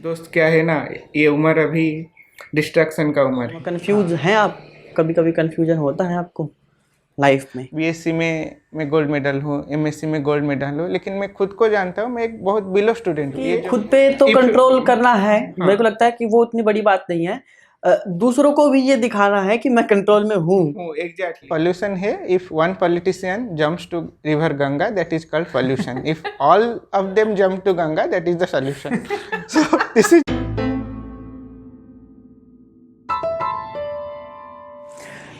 दोस्त क्या है ना, ये उम्र अभी डिस्ट्रैक्शन का उम्र है। कंफ्यूज हैं आप? कभी कभी कंफ्यूजन होता है आपको लाइफ में? बीएससी में मैं गोल्ड मेडल हूँ, एमएससी में गोल्ड मेडल हूँ, लेकिन मैं खुद को जानता हूँ मैं एक बहुत बिलो स्टूडेंट हूँ। कि खुद पे तो कंट्रोल करना है। मेरे को लगता है कि वो इतनी बड़ी बात नहीं है। दूसरों को भी ये दिखाना है कि मैं कंट्रोल में हूँ। एग्जैक्टली। पॉल्यूशन है, if one politician jumps to river Ganga, that is called pollution. If all of them jump to Ganga, that is the solution. So this is.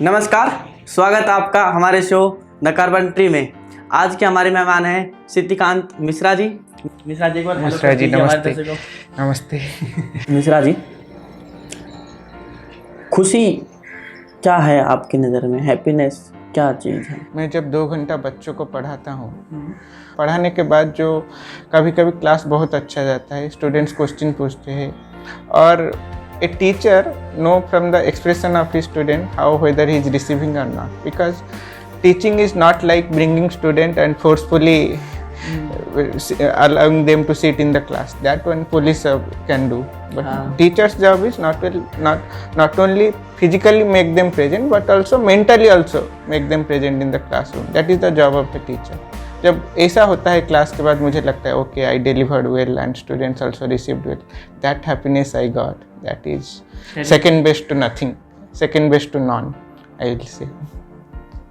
नमस्कार, स्वागत है आपका हमारे शो द कार्बन ट्री में। आज के हमारे मेहमान हैं सिद्धिकांत मिश्रा जी। मिश्रा जी, एक बार मिश्रा जी नमस्ते। नमस्ते। मिश्रा जी, खुशी क्या है आपकी नज़र में? हैप्पीनेस क्या चीज़ है? मैं जब 2 घंटा बच्चों को पढ़ाता हूँ, पढ़ाने के बाद जो कभी कभी क्लास बहुत अच्छा जाता है, स्टूडेंट्स क्वेश्चन पूछते हैं और a teacher know from the expression of his student how whether he is receiving or not, because teaching is not like bringing student and forcefully allowing them to sit in the class. That one police can do, but teacher's job is not only physically make them present but also mentally also make them present in the classroom. That is the job of the teacher. जब ऐसा होता है class के बाद मुझे लगता है okay, I delivered well and students also received well. That happiness I got, that is second best to nothing, second best to none, I will say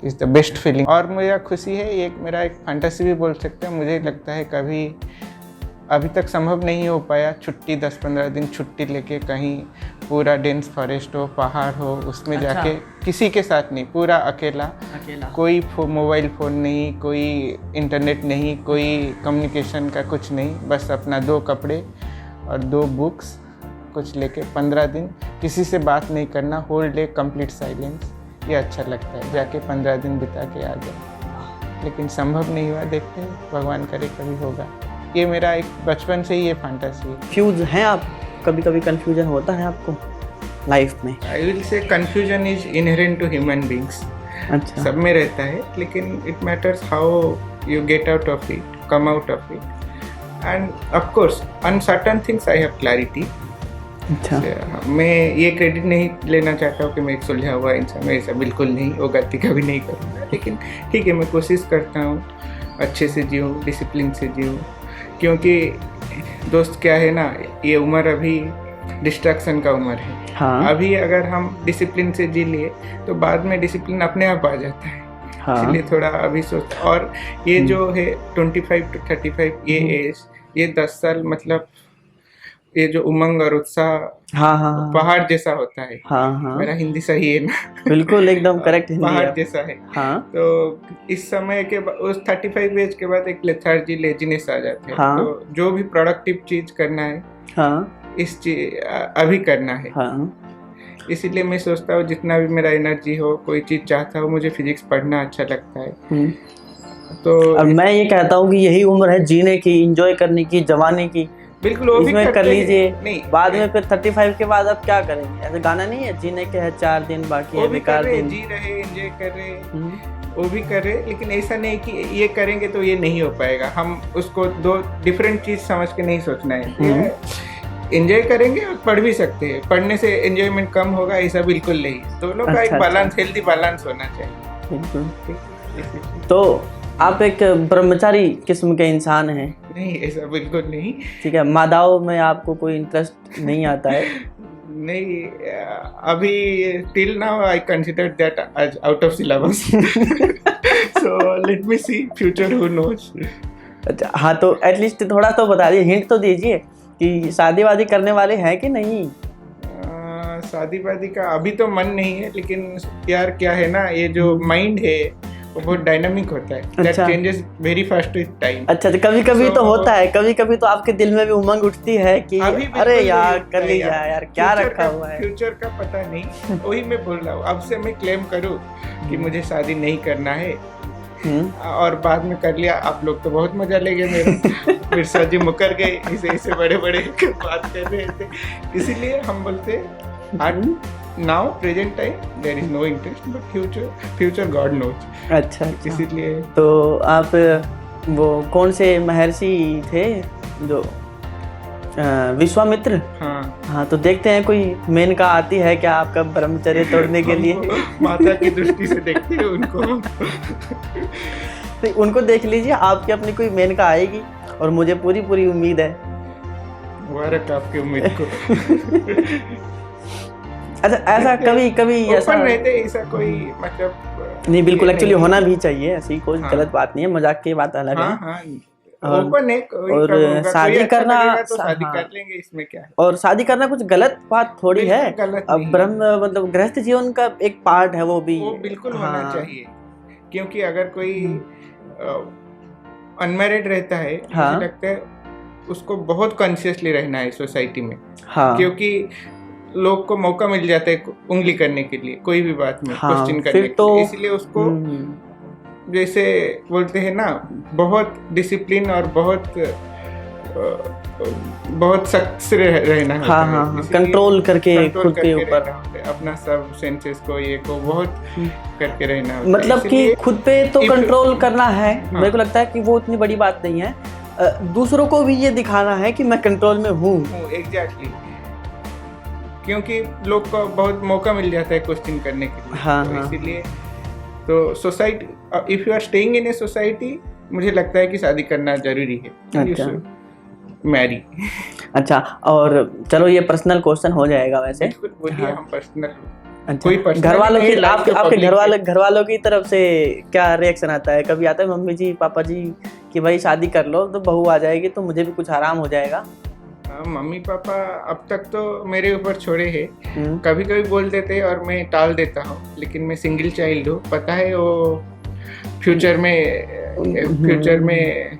is the best feeling. और मेरा खुशी है, ये मेरा एक फैंटेसी भी बोल सकते हैं। मुझे लगता है कभी अभी तक संभव नहीं हो पाया छुट्टी 10-15 दिन छुट्टी लेके कहीं पूरा डेंस फॉरेस्ट हो, पहाड़ हो, उसमें जाके किसी के साथ नहीं, पूरा अकेला। कोई मोबाइल फ़ोन नहीं, कोई इंटरनेट नहीं, कोई कम्युनिकेशन का कुछ नहीं, बस अपना 2 कपड़े और 2 बुक्स कुछ लेके 15 दिन किसी से बात नहीं करना, होल डे कंप्लीट साइलेंस। ये अच्छा लगता है, जाके 15 दिन बिता के आ जाए। लेकिन संभव नहीं हुआ, देखते हैं, भगवान करे कभी होगा। ये मेरा एक बचपन से ही ये फैंटेसी है। कंफ्यूज हैं आप? कभी कभी कंफ्यूजन होता है आपको लाइफ में? I will say confusion is inherent to human beings. अच्छा, सब में रहता है, लेकिन it matters how you get out of it, come out of it. And of course on certain things I have clarity. अच्छा, मैं ये क्रेडिट नहीं लेना चाहता हूँ कि मैं एक सुलझा हुआ इंसान, मैं ऐसा बिल्कुल नहीं, वो गलती कभी नहीं करूँगा। लेकिन ठीक है, मैं कोशिश करता हूँ अच्छे से जीऊँ, डिसिप्लिन से जीऊँ, क्योंकि दोस्त क्या है ना, ये उम्र अभी डिस्ट्रैक्शन का उम्र है। हाँ। अभी अगर हम डिसिप्लिन से जी लिए तो बाद में डिसिप्लिन अपने आप आ जाता है। हाँ। इसलिए थोड़ा अभी सोच। और ये जो है 25 to 35 ये एज, ये 10 साल, मतलब ये जो उमंग और उत्साह हाँ, पहाड़ जैसा होता है। हाँ। मेरा हिंदी सही है ना? बिल्कुल एकदम करेक्ट हिंदी पहाड़ है। जैसा है। हाँ। तो इस समय के उस 35 एज के बाद एक लेथार्जी, लेजीनेस आ जाते हैं। हाँ। तो जो भी प्रोडक्टिव चीज करना है, हाँ, इस चीज अभी करना है। हाँ। इसीलिए मैं सोचता हूँ जितना भी मेरा एनर्जी हो, कोई चीज चाहता हूँ, मुझे फिजिक्स पढ़ना अच्छा लगता है। तो अब मैं ये कहता हूँ कि यही उम्र है जीने की, एंजॉय करने की, जवानी की। बिल्कुल वो भी इसमें कर लीजिए। नहीं, बाद में फिर 35 के बाद अब क्या करेंगे? ऐसे गाना नहीं है, जीने के है 4 दिन बाकी है बेकार दिन। जी रहे, एंजॉय कर रहे, वो भी कर रहे, लेकिन ऐसा नहीं कि ये करेंगे तो ये नहीं हो पाएगा। हम उसको 2 डिफरेंट चीज समझ के नहीं सोचना है। एंजॉय करेंगे और पढ़ भी सकते हैं, पढ़ने से एंजॉयमेंट कम होगा ऐसा बिल्कुल नहीं। दोनों का एक बैलेंस, हेल्दी बैलेंस होना चाहिए। बिल्कुल। तो आप एक ब्रह्मचारी किस्म के इंसान हैं? नहीं, ऐसा बिल्कुल नहीं। ठीक है, मादाओं में आपको कोई इंटरेस्ट नहीं आता है? नहीं, अभी till now I consider that as out of syllabus. So let me see future, who knows. अच्छा, हाँ, तो एटलीस्ट थोड़ा तो बता दीजिए, हिंट तो दीजिए कि शादी वादी करने वाले हैं कि नहीं? शादी वादी का अभी तो मन नहीं है, लेकिन यार क्या है ना, ये जो माइंड है वो बहुत डायनामिक होता है। That changes very fast with time। अच्छा, तो कभी कभी तो होता है, कभी कभी तो आपके दिल में भी उमंग उठती है कि अरे यार कर लीजिए यार, क्या रखा हुआ है। फ्यूचर का पता नहीं, वही मैं बोल रहा हूँ। अब से मैं क्लेम करूँ कि मुझे शादी नहीं करना है और बाद में कर लिया, आप लोग तो बहुत मजा ले गए मेरे। मिर्जा जी मुकर गए, इसे बड़े बात कर रहे थे। इसीलिए हम बोलते now present time there is no interest, but future God knows. अच्छा, इसीलिए। तो आप वो कौन से महर्षि थे जो विश्वामित्र। हाँ, हाँ, तो देखते हैं कोई मेनका आती है क्या आपका ब्रह्मचर्य तोड़ने के लिए? माता की दृष्टि से देखते हैं उनको। तो उनको देख लीजिए, आपकी अपनी कोई मेनका आएगी और मुझे पूरी पूरी उम्मीद है। मुबारक आपकी उम्मीद को। अच्छा, ऐसा कभी कभी ऐसा ओपन रहते, ऐसा कोई मतलब नहीं, बिल्कुल ये एक्चुअली नहीं होना है। भी चाहिए, ऐसी कोई हाँ। गलत बात नहीं है, मजाक की बात अलग हाँ है। हाँ, और- ओपन है, कोई और कब होगा, शादी कोई अच्छा करना- लगेगा तो शादी हाँ। कर लेंगे, इसमें क्या है। और शादी करना कुछ गलत बात थोड़ी है। बिल्कुल गलत अब नहीं है। ब्रह्म मतलब गृहस्थ जीवन का एक पार्ट है वो भी। वो बिल्कुल हाँ। होना चाहिए, क्योंकि अगर कोई अनमैरिड रहता है, हाँ। मुझे लगता है उसको बहुत कॉन्शियसली रहना है सोसाइटी में, हाँ, क्योंकि लोग को मौका मिल जाता है उंगली करने के लिए, कोई भी बात में हाँ, क्वेश्चन फिर करने के तो- लिए, इसलिए उसको जैसे बोलते हैं ना, बहुत डिसिप्लिन और बहुत सख्त से रहना होता हाँ है। हाँ हाँ, इसलिए कंट्रोल करके कंट्रोल खुद के करके ऊपर, रहना होता है, अपना सब सेंसेस को, ये को बहुत करके रहना होता है। मतलब कि इसलिए खुद पे तो if- कंट्रोल करना है। हाँ। मेरे को लगता है कि वो इतनी बड़ी बात नहीं है। दूसरों को भी ये दिखाना है कि मैं कंट्रोल में हूँ। एग्जैक्टली, क्योंकि लोग को बहुत मौका मिल जाता है क्वेश्चन करने के लिए। हाँ, तो हाँ। इसीलिए तो society, if you are staying in a society, मुझे लगता है कि शादी करना जरूरी है। अच्छा। मैरी। अच्छा, और चलो ये पर्सनल क्वेश्चन हो जाएगा वैसे। बिल्कुल बोलिए, हाँ। हम पर्सनल। अच्छा, कोई personal घर वालों की नहीं, like आपके to आपके public घर वालों की तरफ से क्या रिएक्शन आता है? कभी आता है मम्मी जी पापा जी कि भाई शादी कर लो तो बहू आ जाएगी तो मुझे भी कुछ आराम हो जाएगा? हाँ, मम्मी पापा अब तक तो मेरे ऊपर छोड़े हैं, हम्म, कभी कभी बोल देते हैं और मैं टाल देता हूँ, लेकिन मैं सिंगल चाइल्ड हूँ, पता है वो फ्यूचर में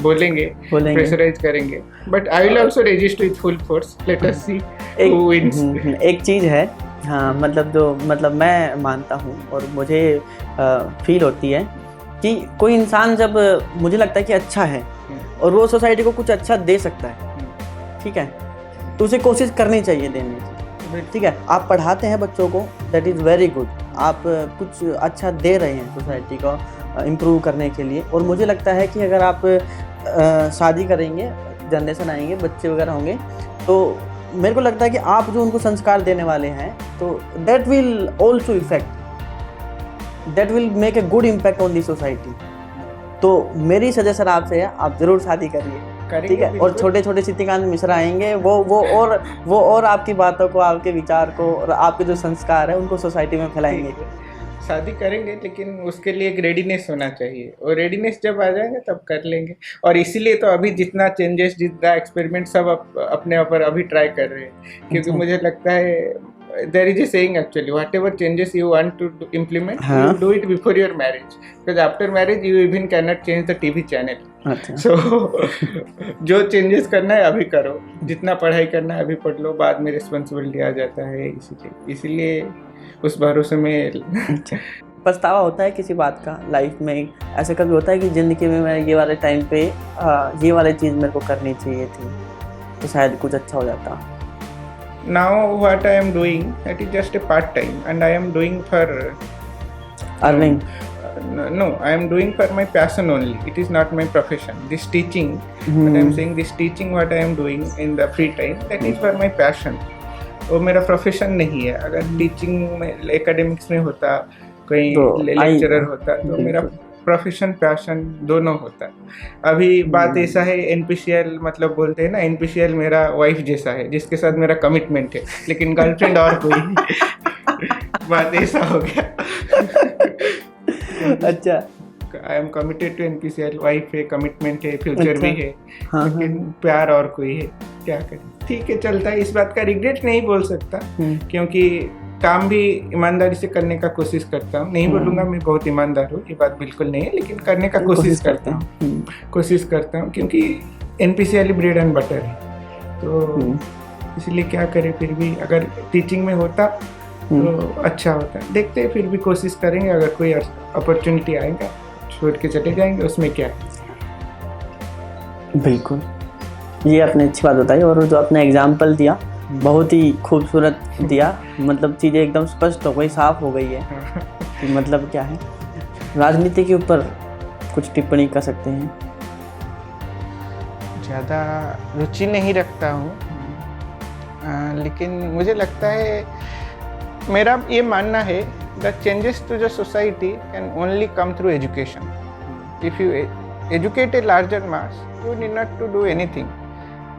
बोलेंगे, प्रेशराइज करेंगे, but I will also resist with full force, let us see who wins. एक चीज़ है, हाँ, मतलब मैं मानता हूँ और मुझे फील होती है कि कोई इंसान जब मुझे लगता है कि अच्छा है और वो सोसाइटी को कुछ अच्छा दे सकता है, ठीक है, तो उसे कोशिश करनी चाहिए देने की। ठीक है, आप पढ़ाते हैं बच्चों को, दैट इज़ वेरी गुड, आप कुछ अच्छा दे रहे हैं सोसाइटी को इम्प्रूव करने के लिए। और मुझे लगता है कि अगर आप शादी करेंगे, जनरेशन आएंगे, बच्चे वगैरह होंगे, तो मेरे को लगता है कि आप जो उनको संस्कार देने वाले हैं, तो that will also effect, that will make a good impact on the society. तो मेरी सजेशन आपसे है, आप ज़रूर शादी करिए, ठीक है। और छोटे छोटे सिद्धिकांत मिश्रा आएंगे, वो और आपकी बातों को, आपके विचार को और आपके जो संस्कार है उनको सोसाइटी में फैलाएंगे। शादी करेंगे, लेकिन उसके लिए एक रेडीनेस होना चाहिए, और रेडीनेस जब आ जाएगा तब कर लेंगे। और इसीलिए तो अभी जितना चेंजेस, जितना एक्सपेरिमेंट सब अपने ऊपर अभी ट्राई कर रहे हैं, क्योंकि मुझे लगता है there is a saying actually, whatever changes you want to implement, हाँ. you do it before your marriage, because after marriage you even cannot change the TV channel. अच्छा, So जो चेंजेस करना है अभी करो, जितना पढ़ाई करना है अभी पढ़ लो, बाद में रिस्पॉन्सिबिलिटी आ जाता है, इसीलिए उस भरोसे में। पछतावा होता है किसी बात का लाइफ में? ऐसा कभी होता है कि ज़िंदगी में मैं ये वाले टाइम पे ये वाली चीज़ मेरे को करनी चाहिए थी तो शायद कुछ अच्छा हो जाता? Now what I am doing, that is just a part time, and I am doing for earning? no, I am doing for my passion only. It is not my profession. This teaching, what I am saying, this teaching what I am doing in the free time, that is for my passion. वो मेरा profession नहीं है। अगर teaching में, academics में होता, कोई lecturer होता, तो मेरा प्रोफेशन पैशन दोनों होता। अभी बात ऐसा है, एनपीसीएल मतलब बोलते हैं ना, एनपीसीएल मेरा वाइफ जैसा है, जिसके साथ मेरा कमिटमेंट है, लेकिन गर्लफ्रेंड और कोई नहीं। बात ऐसा हो गया। अच्छा, I am committed to NPCL, wife है, कमिटमेंट है, फ्यूचर भी है, हाँ, लेकिन प्यार और कोई है, क्या करें। ठीक है, चलता है, इस बात का रिग्रेट नहीं बोल सकता, क्योंकि काम भी ईमानदारी से करने का कोशिश करता हूँ। नहीं बोलूँगा मैं बहुत ईमानदार हूँ, ये बात बिल्कुल नहीं है, लेकिन करने का कोशिश करता हूँ, क्योंकि एनपीसीएल ब्रेड एंड बटर है, तो इसलिए क्या करें। फिर भी अगर टीचिंग में होता तो अच्छा होता। देखते हैं, फिर भी कोशिश करेंगे, अगर कोई अपॉर्चुनिटी आएगा छोड़ के चले जाएंगे, उसमें क्या है। बिल्कुल, ये आपने अच्छी बात बताई, और जो आपने एग्जाम्पल दिया बहुत ही खूबसूरत दिया, मतलब चीज़ें एकदम स्पष्ट हो गई, साफ हो गई है कि मतलब क्या है। राजनीति के ऊपर कुछ टिप्पणी कर सकते हैं? ज़्यादा रुचि नहीं रखता हूँ, लेकिन मुझे लगता है, मेरा ये मानना है, the changes to the society can only come through education. If you educate a larger mass, you need not to do anything.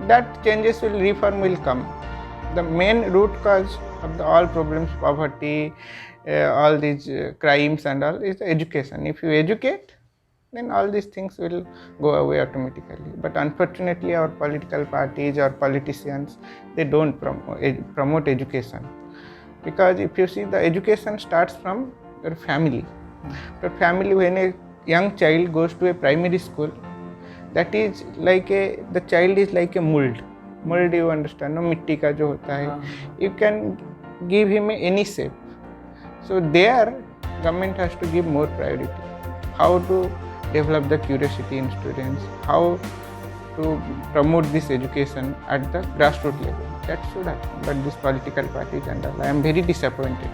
That changes reform will come. The main root cause of all problems, poverty, all these crimes and all, is the education. If you educate, then all these things will go away automatically. But unfortunately, our political parties or politicians, they don't promote education. Because if you see, the education starts from your family. Your family, when a young child goes to a primary school, that is like the child is like a mold. You understand, no? मिट्टी का जो होता है, you can give him any shape. So there, government has to give more priority. How to develop the curiosity in students, how to promote this education at the grassroots level. That should happen. But these political parties and all, I am very disappointed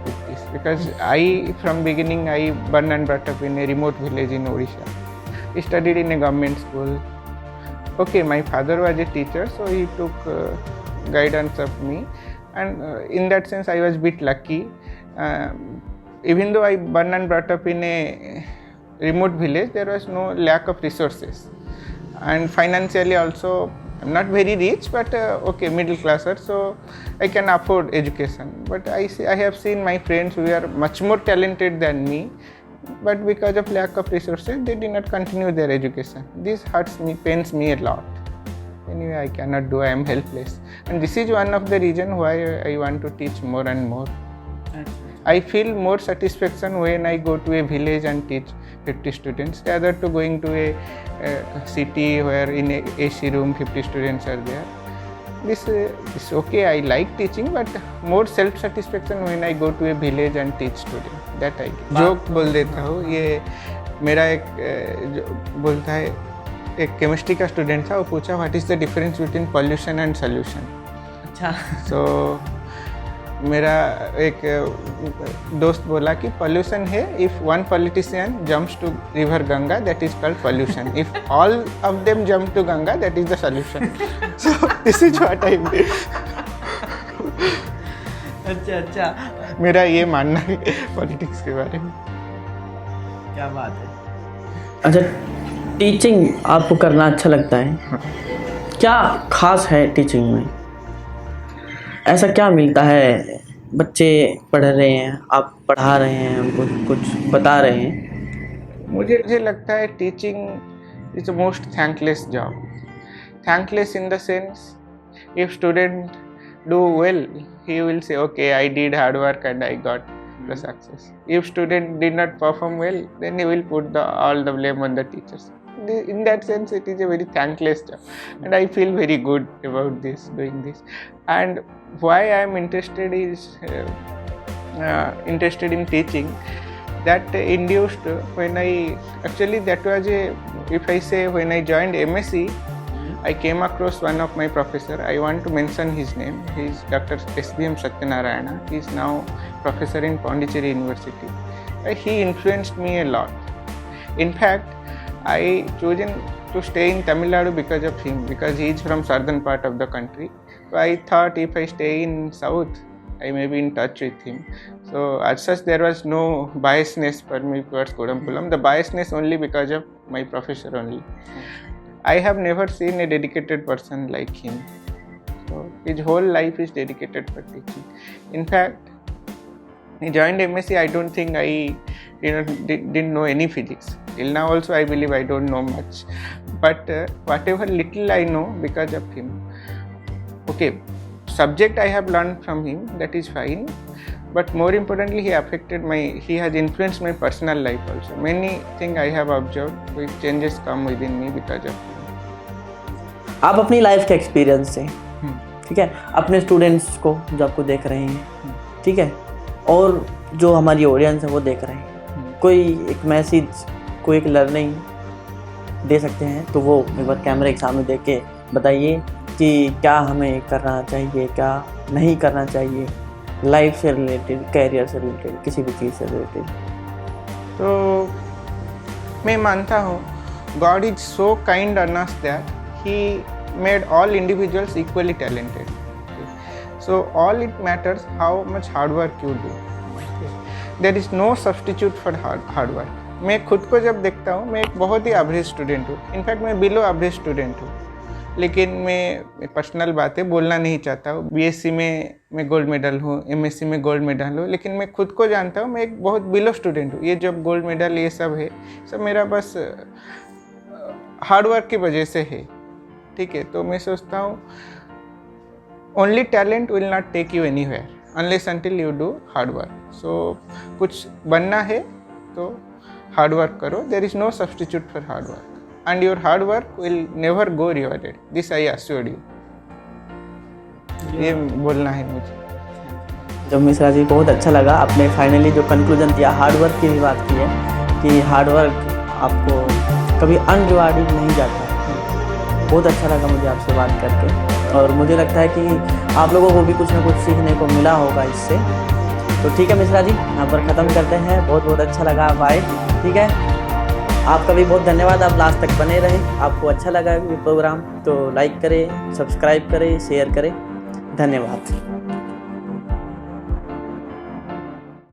with this, because I, from beginning, I born and brought up in a remote village in Odisha. I studied in a government school. Okay, my father was a teacher, so he took guidance of me, and in that sense I was a bit lucky. Even though I born and brought up in a remote village, there was no lack of resources, and financially also I'm not very rich, but okay, middle classer, so I can afford education. But I have seen my friends who are much more talented than me, but because of lack of resources, they did not continue their education. This hurts me, pains me a lot. Anyway, I cannot do, I am helpless. And this is one of the reasons why I want to teach more and more. I feel more satisfaction when I go to a village and teach 50 students rather to going to a city where in a AC room 50 students are there. This okay, I like teaching, but more self satisfaction when I go to a village and teach students. That I get. Joke बोल देता हूँ, ये मेरा एक बोलता है, एक chemistry का स्टूडेंट था, वो पूछा what is the difference between pollution and solution. अच्छा. सो मेरा एक दोस्त बोला कि पॉल्यूशन है if one politician jumps to river Ganga, that is called pollution. If all of them jump to Ganga, that is the solution. So this is what I mean. अच्छा, मेरा ये मानना है पॉलिटिक्स के बारे में. क्या बात है. अच्छा, टीचिंग आपको करना अच्छा लगता है. क्या खास है टीचिंग में? ऐसा क्या मिलता है? बच्चे पढ़ रहे हैं, आप पढ़ा रहे हैं, उनको कुछ बता रहे हैं. मुझे लगता है teaching is the most thankless job. Thankless in the sense, if student do well, he will say, okay, I did hard work and I got the success. If student did not perform well, then he will put all the blame on the teachers. In that sense, it is a very thankless job, and I feel very good about doing this. And why I am interested in teaching, that induced when when I joined MSc, I came across one of my professor. I want to mention his name. He is Dr. SBM Satyanarayana. He is now professor in Pondicherry University. He influenced me a lot. In fact, I chosen to stay in Tamil Nadu because of him, because he is from southern part of the country. So I thought if I stay in south, I may be in touch with him. So as such, there was no biasness for me towards Kodamkulam. The biasness only because of my professor only. I have never seen a dedicated person like him. So his whole life is dedicated for teaching. In fact, he joined MSc. I don't think I didn't know any physics. Till now also I believe I don't know much. But whatever little I know because of him. Okay, subject I have learned from him, that is fine. But more importantly, he has influenced my personal life also. Many things I have observed, which changes come within me because of him. आप अपनी life के experience से, ठीक है, अपने students को जो आपको देख रहे हैं, ठीक है, और जो हमारी ऑडियंस है वो देख रहे हैं, कोई एक मैसेज, कोई एक लर्निंग दे सकते हैं, तो वो एक बार कैमरे के सामने देख के बताइए कि क्या हमें करना चाहिए, क्या नहीं करना चाहिए, लाइफ से रिलेटेड, कैरियर से रिलेटेड, किसी भी चीज़ से रिलेटेड. तो मैं मानता हूँ God is so kind on us that he made all individuals equally talented. Okay. So all it matters how much hard work you do. Okay. There is no substitute for hard work. मैं खुद को जब देखता हूँ, मैं एक बहुत ही average student हूँ, इनफैक्ट मैं बिलो एवरेज स्टूडेंट हूँ, लेकिन मैं पर्सनल बातें बोलना नहीं चाहता हूँ। बीएससी में मैं गोल्ड मेडल हूँ, एमएससी में गोल्ड मेडल हूँ, लेकिन मैं खुद को जानता हूँ मैं एक बहुत बिलो स्टूडेंट हूँ। ये जब गोल्ड मेडल ये सब है, सब मेरा बस हार्डवर्क की वजह से है, ठीक है। तो मैं सोचता हूँ only talent will not take you anywhere unless until you do hard work. So कुछ बनना है तो हार्ड वर्क करो, there is no substitute for hard work and your hard work will never go rewarded. This I assure you. ये बोलना है मुझे। तो मिश्रा जी बहुत अच्छा लगा, आपने फाइनली जो कंक्लूजन दिया हार्ड वर्क की भी बात की है कि हार्ड वर्क आपको कभी अनरिवार्डिंग नहीं जाता है। बहुत अच्छा लगा मुझे आपसे बात करके, और मुझे लगता है कि आप लोगों को भी कुछ ना कुछ सीखने को मिला होगा इससे। तो ठीक है मिश्रा जी, यहाँ पर ख़त्म करते हैं। बहुत बहुत अच्छा लगा आप आए, ठीक है। आपका भी बहुत धन्यवाद, आप लास्ट तक बने रहे। आपको अच्छा लगा ये प्रोग्राम तो लाइक करें, सब्सक्राइब करें, शेयर करें। धन्यवाद।